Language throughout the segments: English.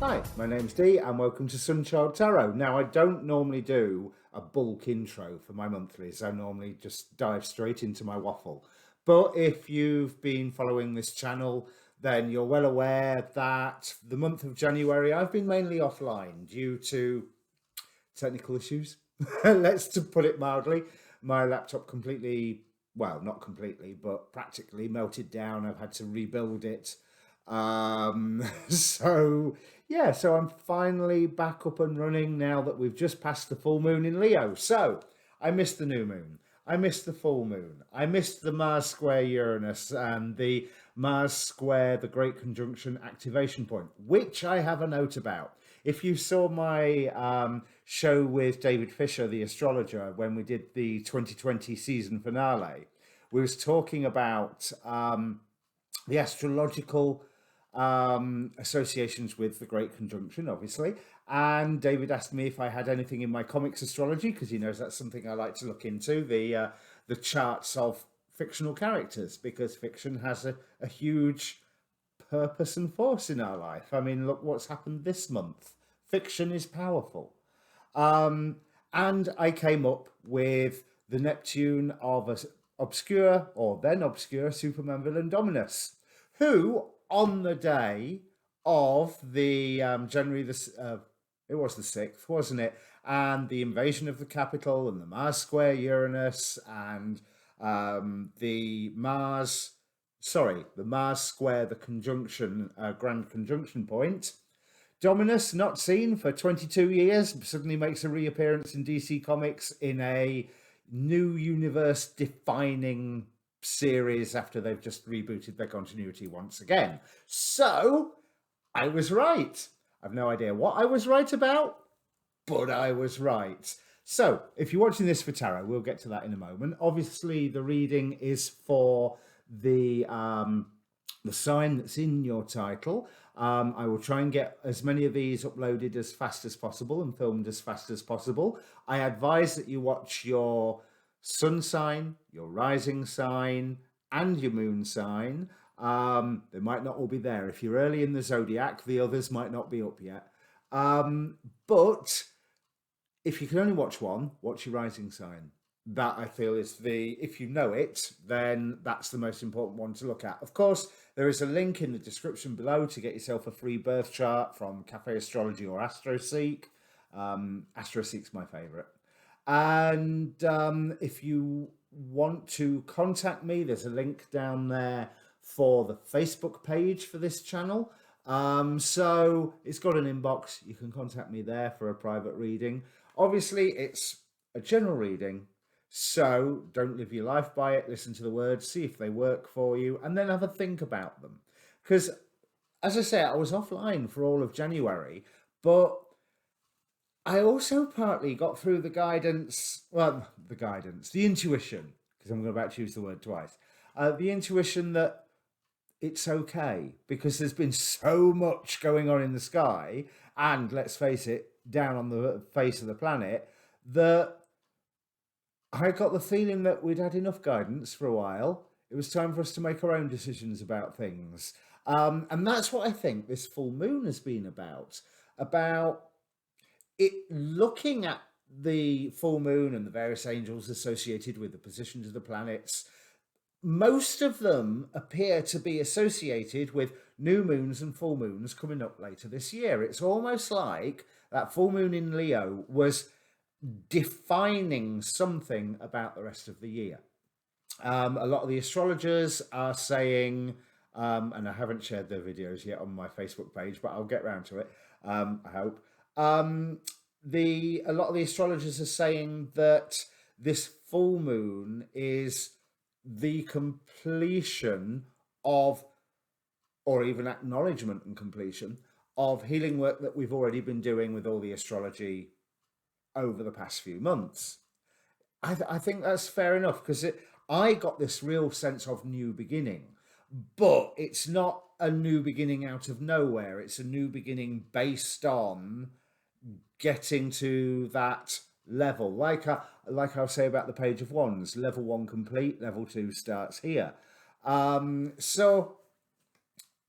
Hi, my name's Dee and welcome to Sunchild Tarot. Now, I don't normally do a bulk intro for my monthlies. I normally just dive straight into my waffle. But if you've been following this channel, then you're well aware that the month of January I've been mainly offline due to technical issues. Let's to put it mildly. My laptop completely, well, not completely, but practically melted down. I've had to rebuild it. So yeah, so I'm finally back up and running now that we've just passed the full moon in Leo. So I missed the new moon. I missed the full moon. I missed the Mars square Uranus and the Mars square, the Great Conjunction activation point, which I have a note about. If you saw my show with David Fisher, the astrologer, when we did the 2020 season finale, we was talking about the astrological associations with the Great Conjunction, obviously. And David asked me if I had anything in my comics astrology, because he knows that's something I like to look into, the charts of fictional characters, because fiction has a huge purpose and force in our life. I mean, look what's happened this month. Fiction is powerful. And I came up with the Neptune of a obscure, or then obscure, Superman villain Dominus, who on the day of the January the it was the 6th, wasn't it? And the invasion of the capital and the Mars square Uranus and the Mars square, the conjunction, grand conjunction point. Dominus, not seen for 22 years, suddenly makes a reappearance in DC Comics in a new universe defining series after they've just rebooted their continuity once again. So I was right. I've no idea what I was right about, but I was right. So if you're watching this for tarot, we'll get to that in a moment. Obviously, the reading is for the sign that's in your title. I will try and get as many of these uploaded as fast as possible and filmed as fast as possible. I advise that you watch your sun sign, your rising sign, and your moon sign. They might not all be there. If you're early in the Zodiac, the others might not be up yet. But if you can only watch one, watch your rising sign. That I feel is if you know it, then that's the most important one to look at. Of course, there is a link in the description below to get yourself a free birth chart from Cafe Astrology or AstroSeek. AstroSeek's my favorite. And if you want to contact me, there's a link down there for the Facebook page for this channel. So it's got an inbox. You can contact me there for a private reading. Obviously, it's a general reading, so don't live your life by it. Listen to the words, see if they work for you, and then have a think about them. Because, as I say, I was offline for all of January, but I also partly got through the guidance, the intuition, because I'm about to use the word twice, the intuition that it's okay, because there's been so much going on in the sky, and let's face it, down on the face of the planet, that I got the feeling that we'd had enough guidance for a while. It was time for us to make our own decisions about things. And that's what I think this full moon has been about it looking at the full moon and the various angels associated with the positions of the planets. Most of them appear to be associated with new moons and full moons coming up later this year. It's almost like that full moon in Leo was defining something about the rest of the year. A lot of the astrologers are saying, and I haven't shared their videos yet on my Facebook page, but I'll get around to it, I hope. A lot of the astrologers are saying that this full moon is the completion of, or even acknowledgement and completion of, healing work that we've already been doing with all the astrology over the past few months. I think that's fair enough, because I got this real sense of new beginning, but it's not a new beginning out of nowhere. It's a new beginning based on getting to that level, like I'll say about the Page of Wands, level 1 complete, level 2 starts here. So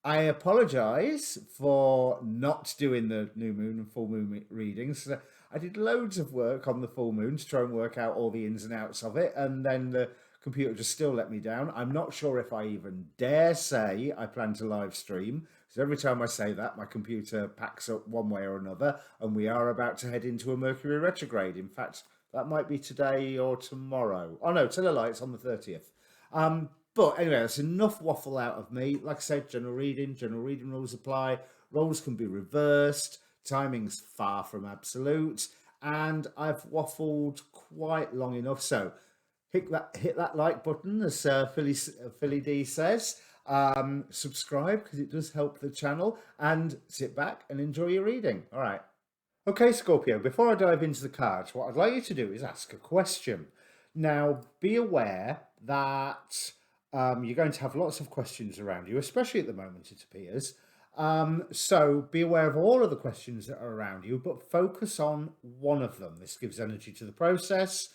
I apologise for not doing the new moon and full moon readings. I did loads of work on the full moon to try and work out all the ins and outs of it, and then the computer just still let me down. I'm not sure if I even dare say I plan to live stream, because every time I say that, my computer packs up one way or another, and we are about to head into a Mercury retrograde. In fact, that might be today or tomorrow. Oh no, tell a lie, it's on the 30th. But anyway, that's enough waffle out of me. Like I said, general reading rules apply. Roles can be reversed. Timing's far from absolute. And I've waffled quite long enough. So hit that like button, as Philly D says. Subscribe, because it does help the channel. And sit back and enjoy your reading. All right. Okay, Scorpio, before I dive into the cards, what I'd like you to do is ask a question. Now, be aware that you're going to have lots of questions around you, especially at the moment, it appears. So be aware of all of the questions that are around you, but focus on one of them. This gives energy to the process.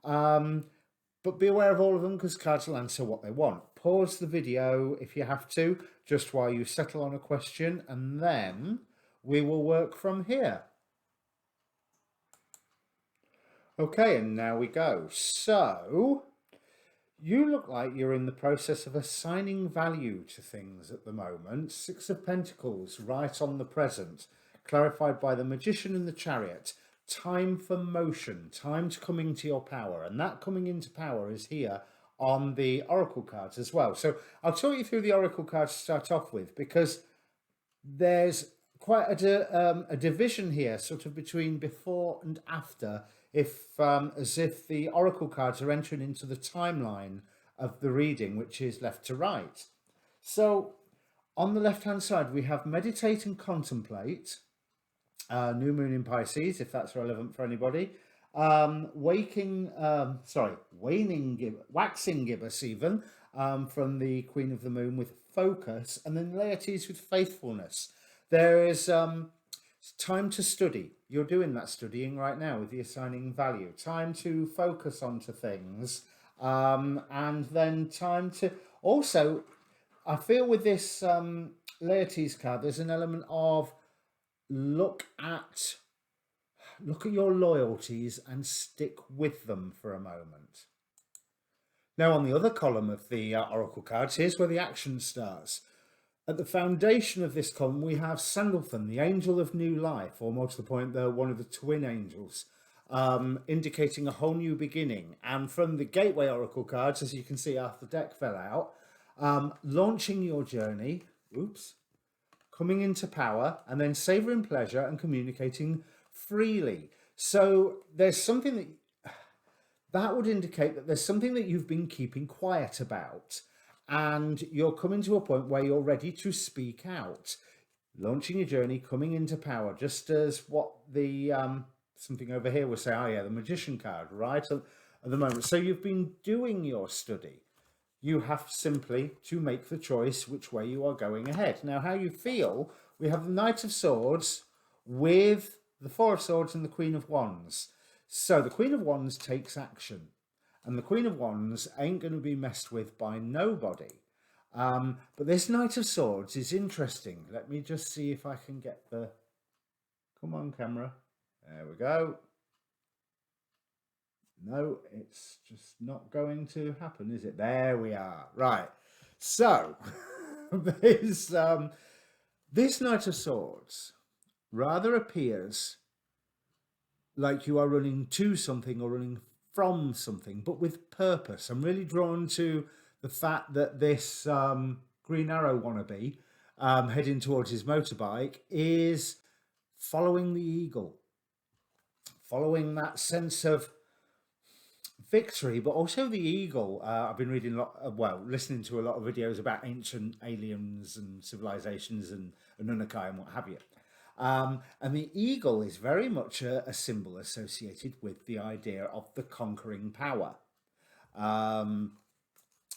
But be aware of all of them, because cards will answer what they want. Pause the video if you have to, just while you settle on a question, and then we will work from here. Okay, and now we go. So, you look like you're in the process of assigning value to things at the moment. Six of Pentacles, right on the present, clarified by the Magician and the Chariot. Time for motion, time to come into your power. And that coming into power is here on the Oracle cards as well. So, I'll talk you through the Oracle cards to start off with, because there's quite a division here, sort of between before and after, as if the oracle cards are entering into the timeline of the reading, which is left to right. So on the left hand side we have meditate and contemplate, new moon in Pisces, if that's relevant for anybody, waxing gibbous even, from the Queen of the Moon, with focus, and then Laertes with faithfulness. There is time to study. You're doing that studying right now with the assigning value. Time to focus onto things, and then time to also, I feel with this Laertes card, there's an element of look at your loyalties and stick with them for a moment. Now, on the other column of the oracle cards, here's where the action starts. At the foundation of this column, we have Sandalphon, the angel of new life, or more to the point, one of the twin angels, indicating a whole new beginning. And from the gateway oracle cards, as you can see, half the deck fell out, launching your journey, coming into power, and then savouring pleasure and communicating freely. So there's something that would indicate that there's something that you've been keeping quiet about, and you're coming to a point where you're ready to speak out. Launching your journey, coming into power, just as what the something over here will say, oh yeah, the Magician card, right at the moment. So you've been doing your study. You have simply to make the choice which way you are going ahead. Now, how you feel, we have the Knight of Swords with the Four of Swords and the Queen of Wands. So the Queen of Wands takes action, and the Queen of Wands ain't going to be messed with by nobody. But this Knight of Swords is interesting. Let me just see if I can get the... Come on, camera. There we go. No, it's just not going to happen, is it? There we are. Right. So, this Knight of Swords rather appears like you are running to something or running from something, but with purpose. I'm really drawn to the fact that this Green Arrow wannabe heading towards his motorbike is following the eagle, following that sense of victory, but also the eagle. I've been reading listening to a lot of videos about ancient aliens and civilizations and Anunnaki and what have you. And the eagle is very much a symbol associated with the idea of the conquering power.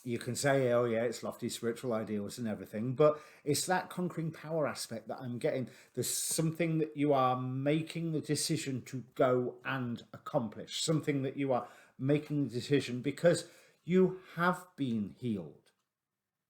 You can say, oh yeah, it's lofty spiritual ideals and everything, but it's that conquering power aspect that I'm getting. There's something that you are making the decision to go and accomplish, something that you are making the decision because you have been healed.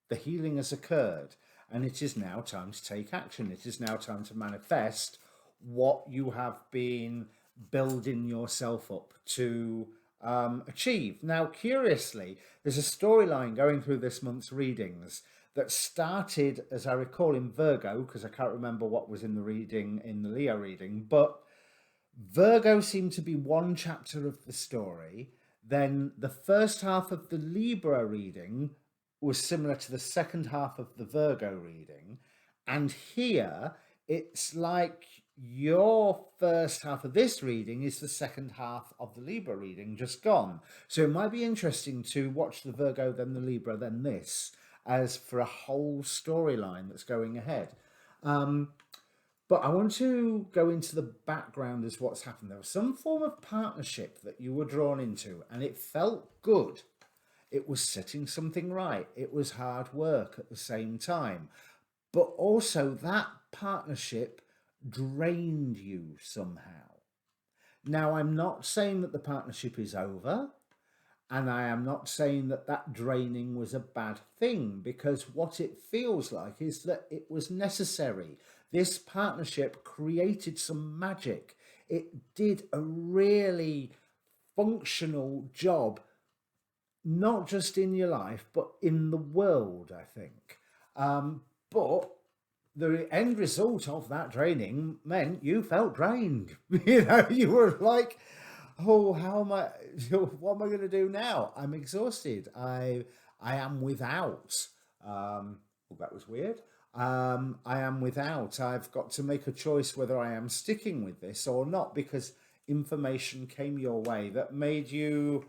The healing has occurred. and it is now time to take action. It is now time to manifest what you have been building yourself up to achieve. Now, curiously, there's a storyline going through this month's readings that started, as I recall, in Virgo, because I can't remember what was in the reading, in the Leo reading, but Virgo seemed to be one chapter of the story. Then the first half of the Libra reading was similar to the second half of the Virgo reading. And here it's like your first half of this reading is the second half of the Libra reading just gone. So it might be interesting to watch the Virgo, then the Libra, then this, as for a whole storyline that's going ahead. But I want to go into the background as what's happened. There was some form of partnership that you were drawn into, and it felt good. It was setting something right. It was hard work at the same time. But also that partnership drained you somehow. Now, I'm not saying that the partnership is over, and I am not saying that that draining was a bad thing, because what it feels like is that it was necessary. This partnership created some magic. It did a really functional job, not just in your life, but in the world, I think. But the end result of that draining meant you felt drained. You were like, oh, how am I, what am I going to do now? I'm exhausted. I am without. Oh, that was weird. I am without. I've got to make a choice whether I am sticking with this or not, because information came your way that made you,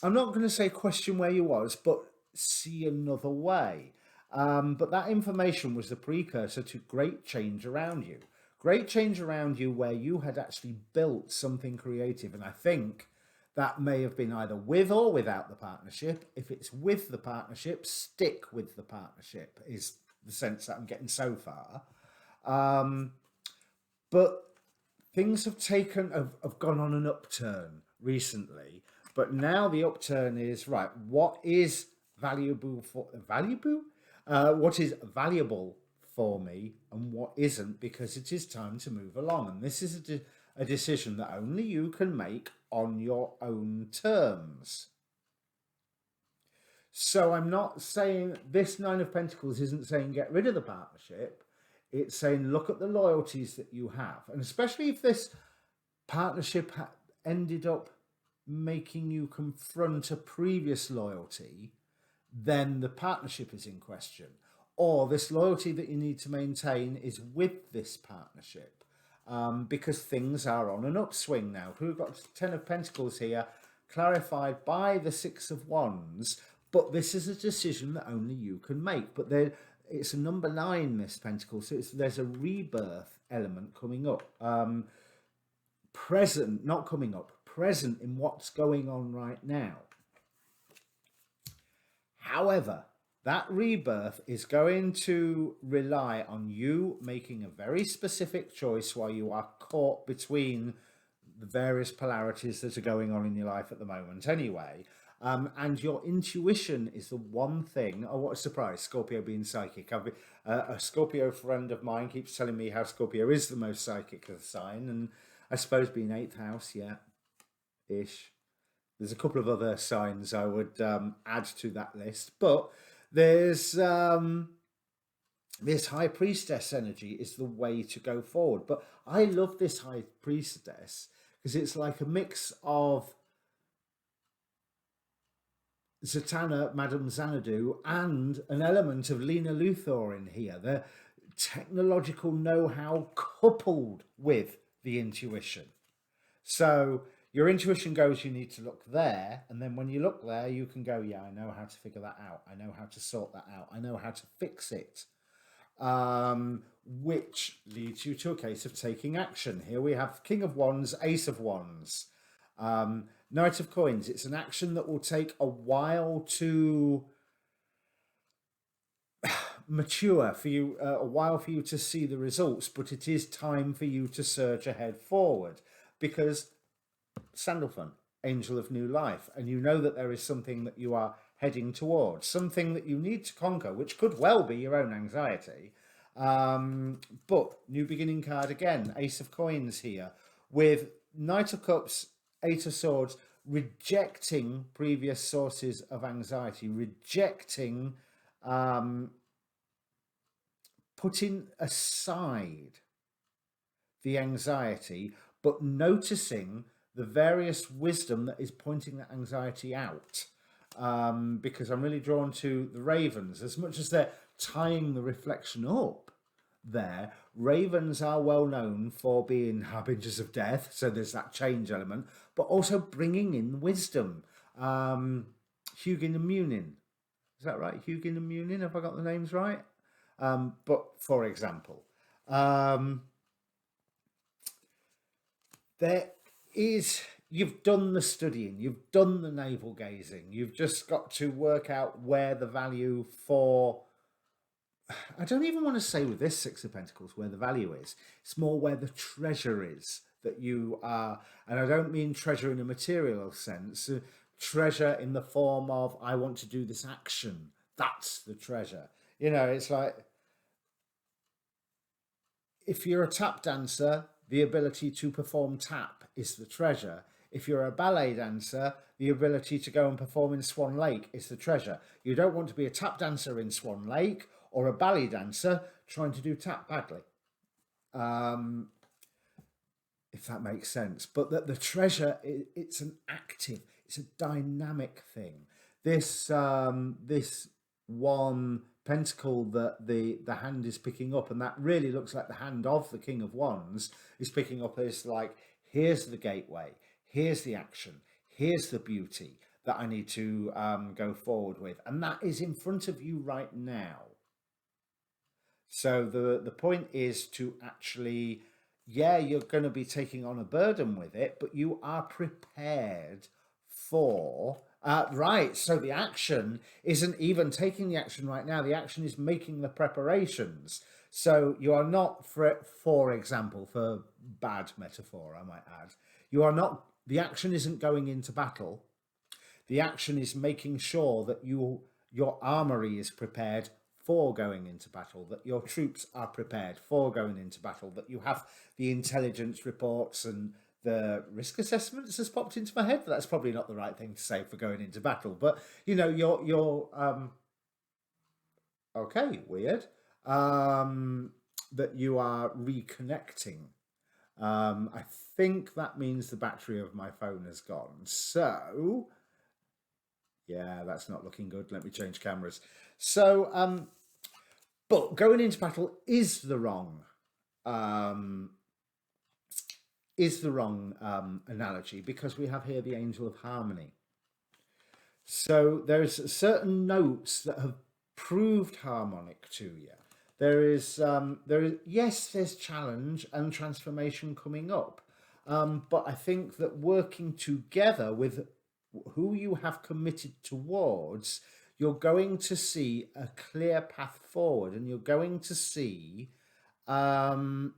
I'm not going to say question where you was, but see another way. But that information was the precursor to great change around you. Great change around you where you had actually built something creative. And I think that may have been either with or without the partnership. If it's with the partnership, stick with the partnership is the sense that I'm getting so far. But things have gone on an upturn recently. But now the upturn is, right, what is valuable? What is valuable for me and what isn't, because it is time to move along. And this is a decision that only you can make on your own terms. So I'm not saying, this Nine of Pentacles isn't saying get rid of the partnership. It's saying look at the loyalties that you have. And especially if this partnership ended up making you confront a previous loyalty, then the partnership is in question. Or this loyalty that you need to maintain is with this partnership, because things are on an upswing now. We've got Ten of Pentacles here, clarified by the Six of Wands, but this is a decision that only you can make. But it's a number 9, this Pentacle, so there's a rebirth element coming up. Present, not coming up, present in what's going on right now. However, that rebirth is going to rely on you making a very specific choice while you are caught between the various polarities that are going on in your life at the moment anyway. And your intuition is the one thing. Oh, what a surprise, Scorpio being psychic. A Scorpio friend of mine keeps telling me how Scorpio is the most psychic of the sign. And I suppose being 8th house, yeah, ish. There's a couple of other signs I would add to that list. But there's this High Priestess energy is the way to go forward. But I love this High Priestess because it's like a mix of Zatanna, Madame Xanadu, and an element of Lena Luthor in here. The technological know-how coupled with the intuition. So your intuition goes, you need to look there. And then when you look there, you can go, yeah, I know how to figure that out. I know how to sort that out. I know how to fix it. Which leads you to a case of taking action. Here we have King of Wands, Ace of Wands, Knight of Coins. It's an action that will take a while to mature for you, a while for you to see the results, but it is time for you to surge ahead forward, because Sandalphon, Angel of New Life, and you know that there is something that you are heading towards, something that you need to conquer, which could well be your own anxiety. But new beginning card again, Ace of Coins here, with Knight of Cups, Eight of Swords, rejecting previous sources of anxiety, rejecting, putting aside the anxiety, but noticing the various wisdom that is pointing that anxiety out. Because I'm really drawn to the ravens. As much as they're tying the reflection up there, ravens are well known for being harbingers of death, so there's that change element, but also bringing in wisdom. Hugin and Munin, is that right? Hugin and Munin, have I got the names right? But for example, there is, you've done the studying, you've done the navel gazing, you've just got to work out where the value for, I don't even want to say with this Six of Pentacles where the value is, it's more where the treasure is that you are, and I don't mean treasure in a material sense, treasure in the form of, I want to do this action, that's the treasure. You know, it's like, if you're a tap dancer, the ability to perform tap is the treasure. If you're a ballet dancer, the ability to go and perform in Swan Lake is the treasure. You don't want to be a tap dancer in Swan Lake or a ballet dancer trying to do tap badly. If that makes sense. But that the treasure, it's an active, it's a dynamic thing. This one pentacle that the hand is picking up, and that really looks like the hand of the King of Wands is picking up, is like, here's the gateway, here's the action, here's the beauty that I need to go forward with, and that is in front of you right now. So the point is to actually, yeah, you're going to be taking on a burden with it, but you are prepared for, right, so the action isn't even taking the action right now, the action is making the preparations. So you are not, for example, for bad metaphor, I might add, you are not, the action isn't going into battle, the action is making sure that your armory is prepared for going into battle, that your troops are prepared for going into battle, that you have the intelligence reports and the risk assessments has popped into my head. But that's probably not the right thing to say for going into battle. But you know, you're okay, weird. That you are reconnecting. I think that means the battery of my phone has gone. So yeah, that's not looking good. Let me change cameras. So, but going into battle is the wrong analogy, because we have here the angel of harmony. So there's certain notes that have proved harmonic to you. There's yes, there's challenge and transformation coming up, but I think that working together with who you have committed towards, you're going to see a clear path forward, and you're going to see the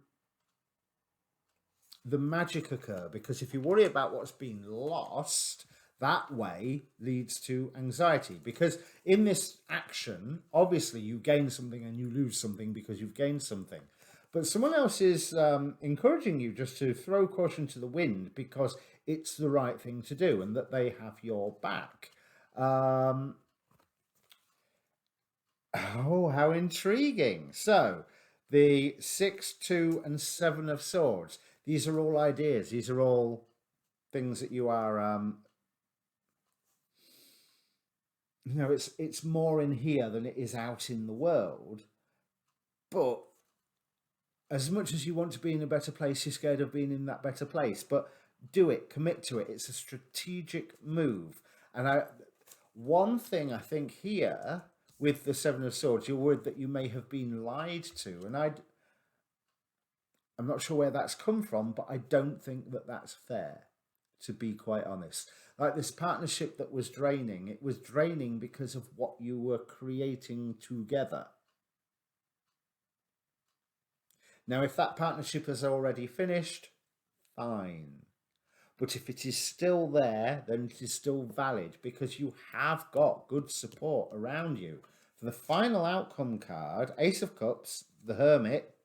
magic occur. Because if you worry about what's been lost, that way leads to anxiety. Because in this action, obviously you gain something and you lose something because you've gained something. But someone else is encouraging you just to throw caution to the wind, because it's the right thing to do and that they have your back. Oh, how intriguing. So the 6, 2 and 7 of Swords, these are all ideas. These are all things that you are, you know, it's more in here than it is out in the world. But as much as you want to be in a better place, you're scared of being in that better place. But do it, commit to it. It's a strategic move. And one thing I think here with the 7 of Swords, you're worried that you may have been lied to. And I'm not sure where that's come from, but I don't think that that's fair, to be quite honest. Like this partnership that was draining, it was draining because of what you were creating together. Now, if that partnership has already finished, fine. But if it is still there, then it is still valid because you have got good support around you. For the final outcome card, Ace of Cups, the Hermit.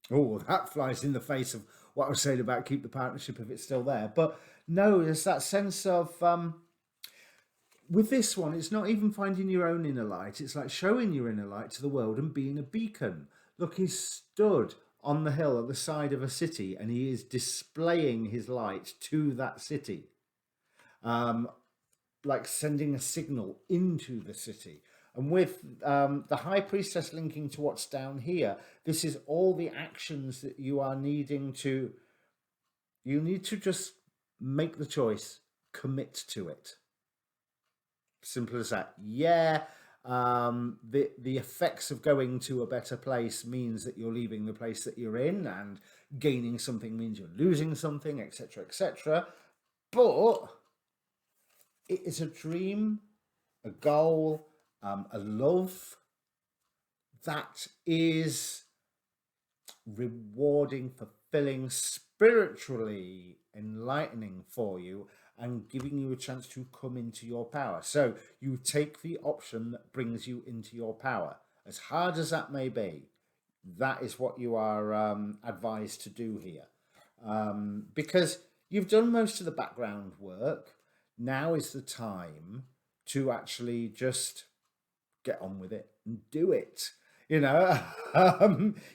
Oh, that flies in the face of what I was saying about keep the partnership if it's still there. But no, there's that sense of with this one, it's not even finding your own inner light. It's like showing your inner light to the world and being a beacon. Look, he's stood on the hill at the side of a city and he is displaying his light to that city, like sending a signal into the city. And with the High Priestess linking to what's down here, this is all the actions that you are needing to, you need to just make the choice, commit to it. Simple as that. Yeah, the effects of going to a better place means that you're leaving the place that you're in, and gaining something means you're losing something, etc., etc. But it is a dream, a goal, a love that is rewarding, fulfilling, spiritually enlightening for you, and giving you a chance to come into your power. So you take the option that brings you into your power. As hard as that may be, that is what you are advised to do here. Because you've done most of the background work. Now is the time to actually just get on with it and do it. You know,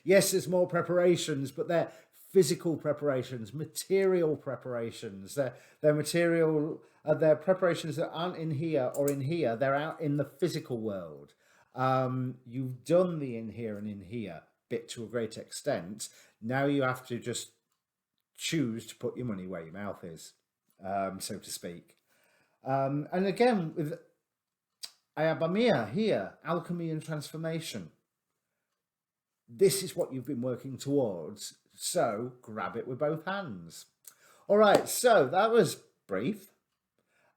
yes, there's more preparations, but they're physical preparations, material preparations. They're material, they're preparations that aren't in here or in here. They're out in the physical world. You've done the in here and in here bit to a great extent. Now you have to just choose to put your money where your mouth is, so to speak. And again, with Ayabamia here, alchemy and transformation. This is what you've been working towards, so grab it with both hands. All right, so that was brief.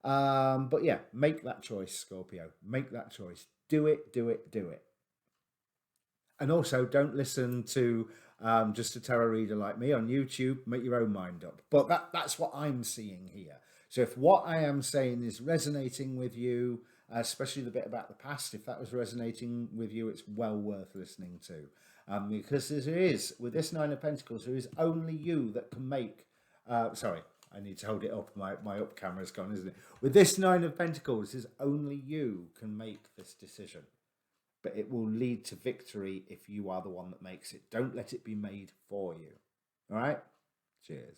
But yeah, make that choice, Scorpio. Make that choice. Do it, do it, do it. And also, don't listen to just a tarot reader like me on YouTube. Make your own mind up. But that's what I'm seeing here. So if what I am saying is resonating with you, especially the bit about the past, if that was resonating with you, it's well worth listening to. Because there is, with this Nine of Pentacles, there is only you that can make, sorry, I need to hold it up, my up camera's gone, isn't it? With this Nine of Pentacles, there's only you can make this decision. But it will lead to victory if you are the one that makes it. Don't let it be made for you. All right? Cheers.